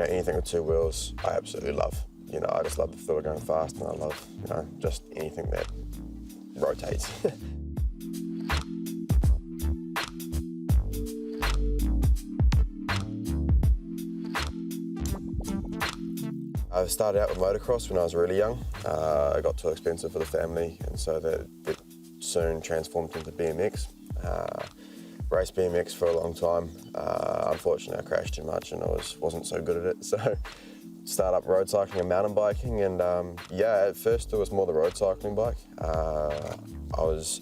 anything with two wheels, I absolutely love. I just love the thought of going fast, and I love, just anything that rotates. I started out with motocross when I was really young. It got too expensive for the family, and so that soon transformed into BMX. Raced BMX for a long time. Unfortunately, I crashed too much and I wasn't so good at it. So started up road cycling and mountain biking, and at first it was more the road cycling bike. I was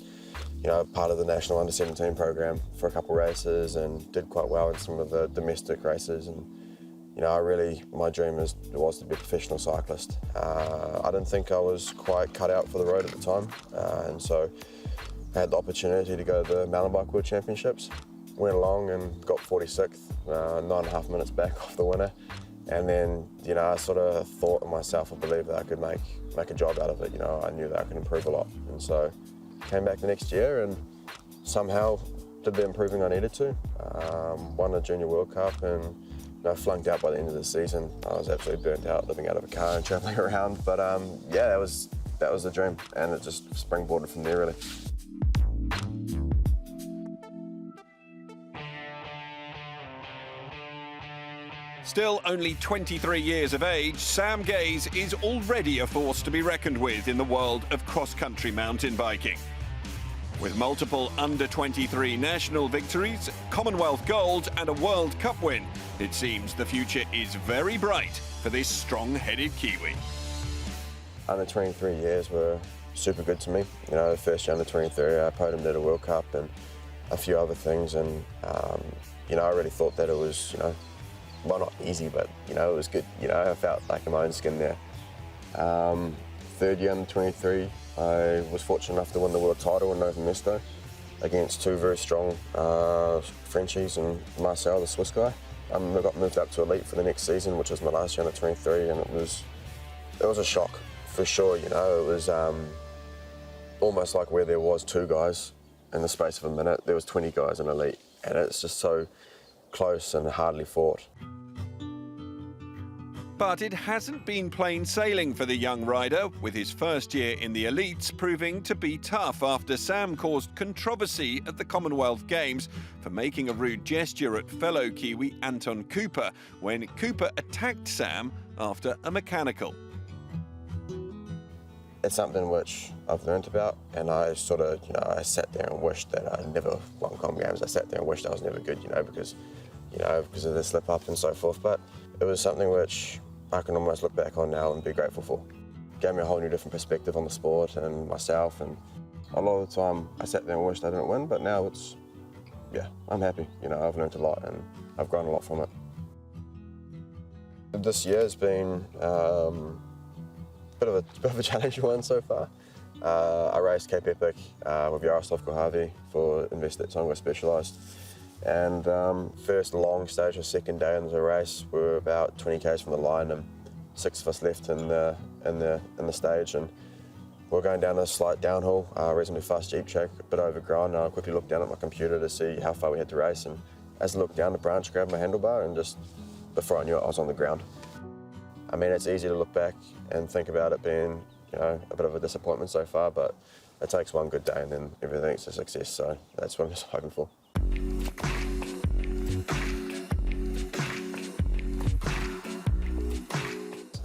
part of the national under-17 program for a couple races and did quite well in some of the domestic races. And my dream was to be a professional cyclist. I didn't think I was quite cut out for the road at the time, and so I had the opportunity to go to the Mountain Bike World Championships. Went along and got 46th, 9.5 minutes back off the winner. And then, I sort of thought in myself, I believed that I could make a job out of it. I knew that I could improve a lot. And so came back the next year and somehow did the improving I needed to. Won the Junior World Cup and flunked out by the end of the season. I was absolutely burnt out, living out of a car and traveling around. But that was the dream, and it just springboarded from there, really. Still only 23 years of age, Sam Gaze is already a force to be reckoned with in the world of cross-country mountain biking. With multiple under-23 national victories, Commonwealth gold and a World Cup win, it seems the future is very bright for this strong-headed Kiwi. Under 23 years were super good to me. The first year under 23, I podiumed at a World Cup and a few other things, and I really thought that it was, well, not easy, but it was good. I felt like in my own skin there. Third year under 23, I was fortunate enough to win the world title in Nova Mesto against two very strong Frenchies and Marcel, the Swiss guy. I got moved up to elite for the next season, which was my last year under 23, and it was a shock for sure. It was almost like where there was two guys in the space of a minute, there was 20 guys in elite, and it's just so close and hardly fought. But it hasn't been plain sailing for the young rider, with his first year in the elites proving to be tough after Sam caused controversy at the Commonwealth Games for making a rude gesture at fellow Kiwi Anton Cooper when Cooper attacked Sam after a mechanical. It's something which I've learned about, and I sort of, I sat there and wished that I never won Com Games. I sat there and wished I was never good, because of the slip up and so forth. But it was something which I can almost look back on now and be grateful for. It gave me a whole new different perspective on the sport and myself, and a lot of the time I sat there and wished I didn't win, but now it's, I'm happy. I've learned a lot and I've grown a lot from it. This year has been a bit of a challenging one so far. I raced Cape Epic with Yaroslav Kohavi for Invest Tonga Specialised. And first long stage or second day in the race, we were about 20 k's from the line, and 6 of us left in the stage, and we were going down a slight downhill, reasonably fast jeep track, a bit overgrown, and I quickly looked down at my computer to see how far we had to race, and as I looked down, the branch grabbed my handlebar, and just before I knew it, I was on the ground. I mean, it's easy to look back and think about it being, a bit of a disappointment so far, but it takes one good day and then everything's a success, so that's what I'm just hoping for.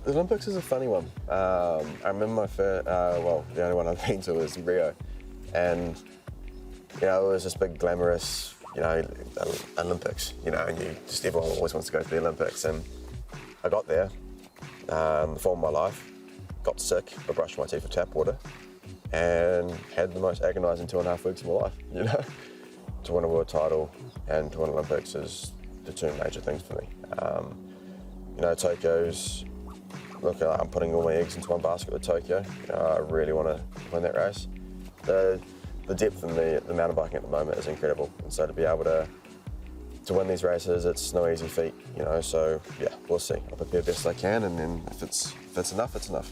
The Olympics is a funny one. I remember my first, the only one I've been to was Rio, and it was this big glamorous, Olympics, and everyone always wants to go to the Olympics. And I got there, the form of my life, got sick, I brushed my teeth with tap water, and had the most agonising 2.5 weeks of my life. To win a world title and to win Olympics is the two major things for me. Tokyo's. Look, I'm putting all my eggs into one basket with Tokyo. I really want to win that race. The depth in the mountain biking at the moment is incredible, and so to be able to win these races, it's no easy feat. So yeah, we'll see. I'll prepare best I can, and then if it's enough, it's enough.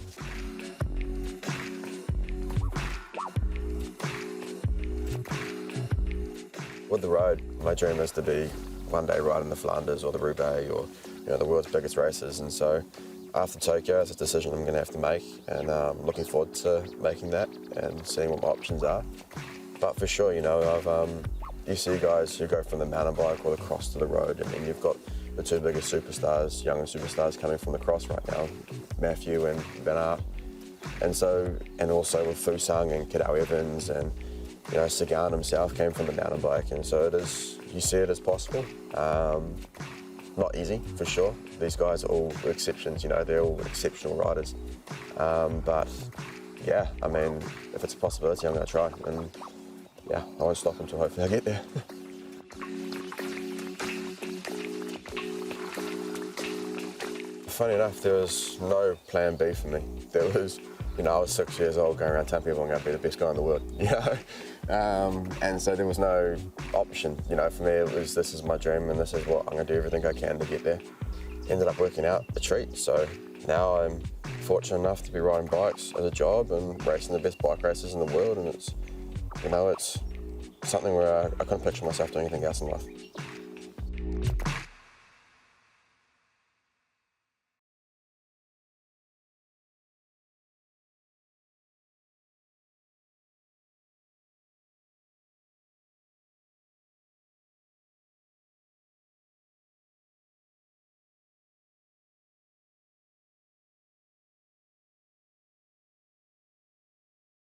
With the road, my dream is to be one day riding the Flanders or the Roubaix or the world's biggest races. And so after Tokyo, it's a decision I'm going to have to make, and looking forward to making that and seeing what my options are. But for sure, you see guys who go from the mountain bike or the cross to the road, and then you've got the two biggest superstars, younger superstars coming from the cross right now, Matthew and Van Aert. And also with Fusang and Cadel Evans, and Sagan himself came from the mountain bike, and so you see it as possible. Not easy, for sure. These guys are all exceptions, they're all exceptional riders. But yeah, I mean, if it's a possibility, I'm going to try. And yeah, I won't stop until hopefully I get there. Funny enough, there was no plan B for me. There was, I was 6 years old going around telling people I'm going to be the best guy in the world, and so there was no option, for me it was, this is my dream and this is what I'm going to do everything I can to get there. Ended up working out a treat, so now I'm fortunate enough to be riding bikes as a job and racing the best bike races in the world, and it's, it's something where I couldn't picture myself doing anything else in life.